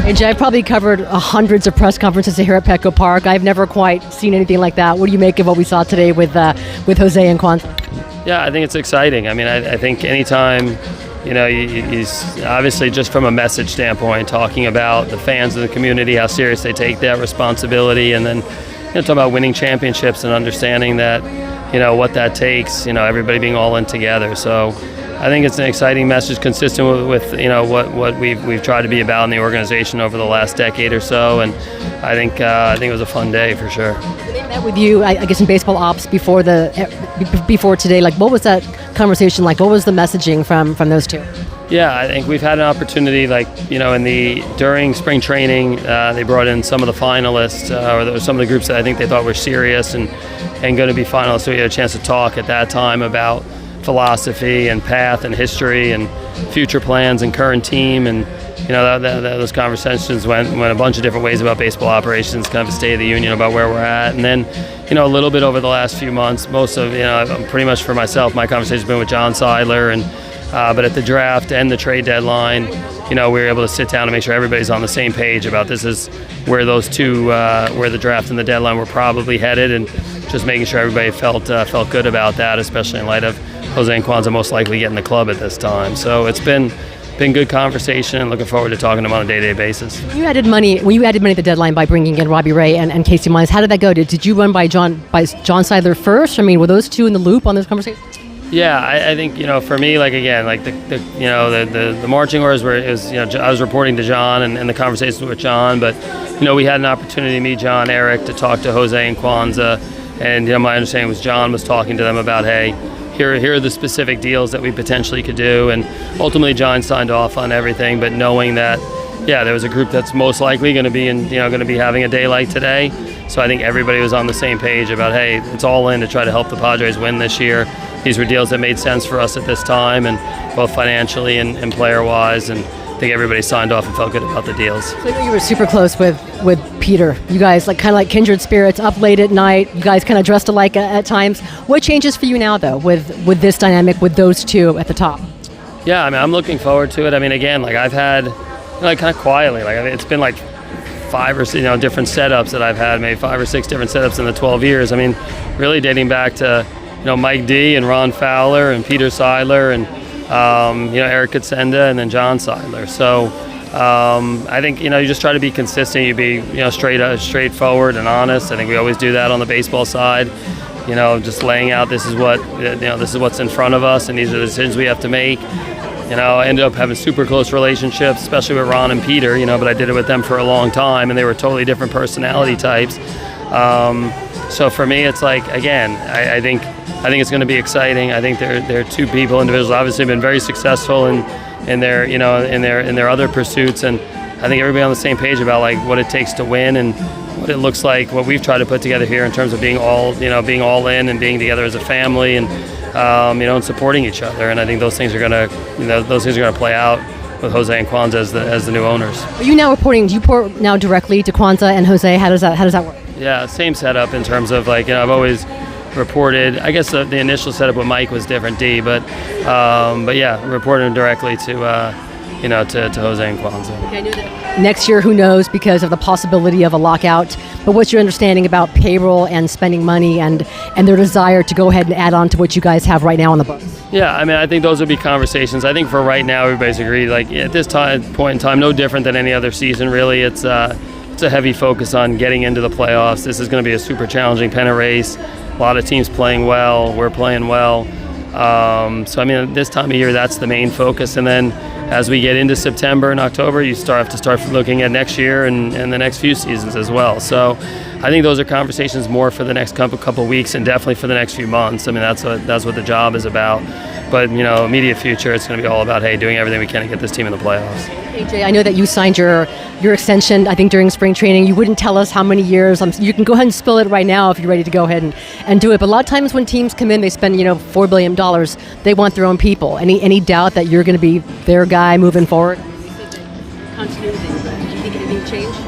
And Jay, I've probably covered hundreds of press conferences here at Petco Park. I've never quite seen anything like that. What do you make of what we saw today with Jose and Kwanza? Yeah, I think it's exciting. I mean, I think anytime, he's obviously just from a message standpoint, talking about the fans of the community, how serious they take that responsibility, and then talking about winning championships and understanding that, what that takes, everybody being all in together. So I think it's an exciting message consistent with what we've tried to be about in the organization over the last decade or so, and I think it was a fun day for sure. They met with you, I guess, in baseball ops before today. Like, what was that conversation like? What was the messaging from those two? Yeah, I think we've had an opportunity, during spring training, they brought in some of the finalists, or some of the groups that I think they thought were serious and going to be finalists. So we had a chance to talk at that time about philosophy and path and history and future plans and current team, and those conversations went a bunch of different ways about baseball operations, kind of a state of the union about where we're at, and then a little bit over the last few months, most of pretty much for myself, my conversation's been with John Seidler, and but at the draft and the trade deadline, we were able to sit down and make sure everybody's on the same page about this is where those two, where the draft and the deadline were probably headed, and just making sure everybody felt good about that, especially in light of Jose and Kwanza most likely getting the club at this time. So it's been good conversation, and looking forward to talking to them on a day-to-day basis. When you added money at the deadline by bringing in Robbie Ray and Casey Mize, how did that go? Did you run by John Seidler first? I mean, were those two in the loop on this conversation? Yeah, I think for me, the marching orders were I was reporting to John and the conversations with John, but we had an opportunity to meet John, Eric, to talk to Jose and Kwanza, and my understanding was John was talking to them about, hey, here are the specific deals that we potentially could do, and ultimately John signed off on everything, but knowing that there was a group that's most likely going to be having a day like today. So I think everybody was on the same page about, hey, it's all in to try to help the Padres win this year. These were deals that made sense for us at this time, and both financially and player-wise, and I think everybody signed off and felt good about the deals. So I know you were super close with Peter. You guys kind of like kindred spirits, up late at night. You guys kind of dressed alike at times. What changes for you now, though, with this dynamic with those two at the top? Yeah, I mean, I'm looking forward to it. I mean, again, I've had, kind of quietly, it's been 5 or 6 different setups that I've had, maybe 5 or 6 different setups in the 12 years. I mean, really dating back to Mike D and Ron Fowler and Peter Seidler and Eric Katsenda and then John Seidler. So I think you just try to be consistent. You be straightforward and honest. I think we always do that on the baseball side. Just laying out this is what's in front of us, and these are the decisions we have to make. I ended up having super close relationships, especially with Ron and Peter, but I did it with them for a long time, and they were totally different personality types. So for me, it's again, I think it's going to be exciting. I think they're two individuals, obviously been very successful in their other pursuits, and I think everybody on the same page about what it takes to win and what it looks like, what we've tried to put together here in terms of being all in and being together as a family, and and supporting each other. And I think those things are going to play out with Jose and Kwanza as the new owners. Are you now reporting? Do you report now directly to Kwanza and Jose? How does that work? Yeah, same setup in terms of I've always reported. I guess the initial setup with Mike was different, D, but yeah, reporting directly to Jose and Kwanza. Okay, I knew that. Next year, who knows, because of the possibility of a lockout. But what's your understanding about payroll and spending money and their desire to go ahead and add on to what you guys have right now on the books? Yeah, I mean, I think those would be conversations. I think for right now, everybody's agreed. At this point in time, no different than any other season, really. It's a heavy focus on getting into the playoffs. This is going to be a super challenging pennant race. A lot of teams playing well. We're playing well. So, I mean, this time of year, that's the main focus. And then as we get into September and October, you have to start looking at next year and the next few seasons as well. So I think those are conversations more for the next couple weeks and definitely for the next few months. I mean, that's what the job is about. But, immediate future, it's going to be all about, hey, doing everything we can to get this team in the playoffs. AJ, I know that you signed your extension, I think, during spring training. You wouldn't tell us how many years. You can go ahead and spill it right now if you're ready to go ahead and do it. But a lot of times when teams come in, they spend, $4 billion. They want their own people. Any doubt that you're going to be their guy moving forward? Continuity. Do you think anything changed?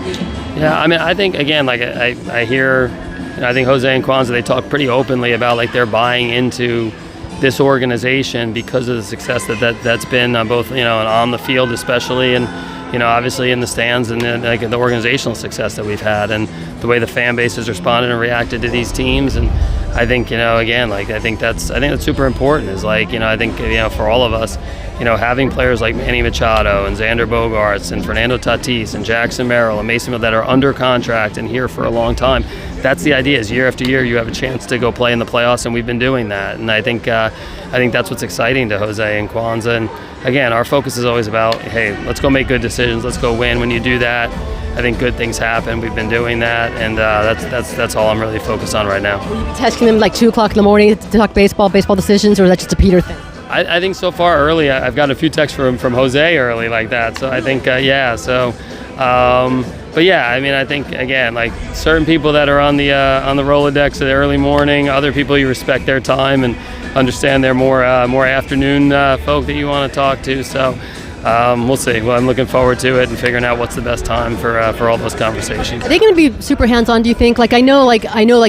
Yeah, I mean, I think, again, I hear, I think Jose and Kwanza, they talk pretty openly about, they're buying into this organization because of the success that's been on both, and on the field especially, and obviously in the stands and the organizational success that we've had and the way the fan base has responded and reacted to these teams. And I think, again, I think that's super important is I think, for all of us, having players like Manny Machado and Xander Bogaerts and Fernando Tatis and Jackson Merrill and Mason Miller that are under contract and here for a long time. That's the idea is year after year you have a chance to go play in the playoffs, and we've been doing that. And I think that's what's exciting to Jose and Kwanza. And again, our focus is always about, hey, let's go make good decisions, let's go win. When you do that, I think good things happen. We've been doing that, and that's all I'm really focused on right now. Will you be texting them like 2 o'clock in the morning to talk baseball decisions, or is that just a Peter thing? I think so far early, I've gotten a few texts from Jose early like that. So I think, yeah. So, but yeah, I mean, I think again, certain people that are on the Rolodex at the early morning, other people you respect their time and understand they're more afternoon folk that you want to talk to. So. We'll see. Well, I'm looking forward to it and figuring out what's the best time for all those conversations. Are they going to be super hands-on, do you think? I know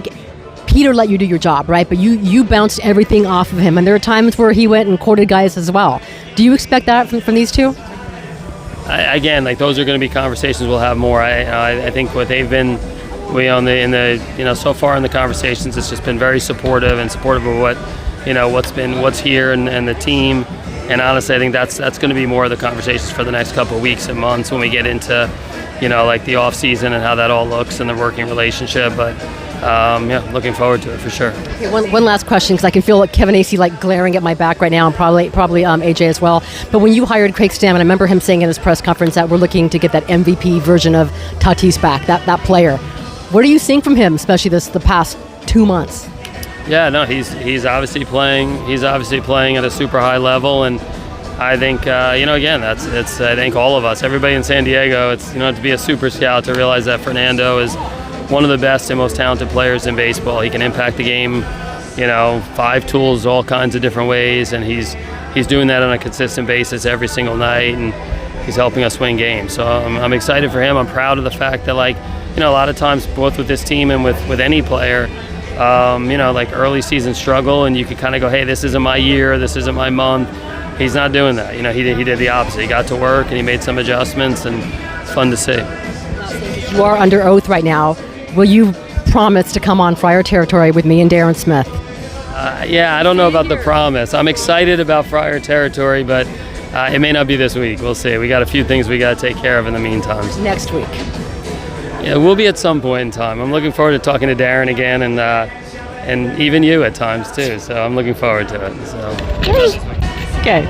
Peter let you do your job, right? But you bounced everything off of him, and there are times where he went and courted guys as well. Do you expect that from these two? Again, those are going to be conversations we'll have more. I think what they've been, so far in the conversations, it's just been very supportive of what's here and the team. And honestly, I think that's going to be more of the conversations for the next couple of weeks and months when we get into, the off season and how that all looks and the working relationship. But looking forward to it for sure. Okay, one last question, because I can feel Kevin Acee glaring at my back right now, and probably AJ as well. But when you hired Craig Stammen, I remember him saying in his press conference that we're looking to get that MVP version of Tatis back, that player. What are you seeing from him, especially the past 2 months? Yeah, no, he's obviously playing. He's obviously playing at a super high level, and I think again, it's I think all of us, everybody in San Diego, it's to be a super scout to realize that Fernando is one of the best and most talented players in baseball. He can impact the game, 5 tools, all kinds of different ways, and he's doing that on a consistent basis every single night, and he's helping us win games. So I'm excited for him. I'm proud of the fact that a lot of times both with this team and with any player. Early season struggle, and you could kind of go, hey, this isn't my year, this isn't my month. He's not doing that. He did the opposite. He got to work and he made some adjustments, and it's fun to see. You are under oath right now. Will you promise to come on Friar Territory with me and Darren Smith? Yeah, I don't know about the promise. I'm excited about Friar Territory, but it may not be this week. We'll see. We got a few things we got to take care of in the meantime. Next week. Yeah, we'll be at some point in time. I'm looking forward to talking to Darren again, and even you at times too. So I'm looking forward to it. So. Okay.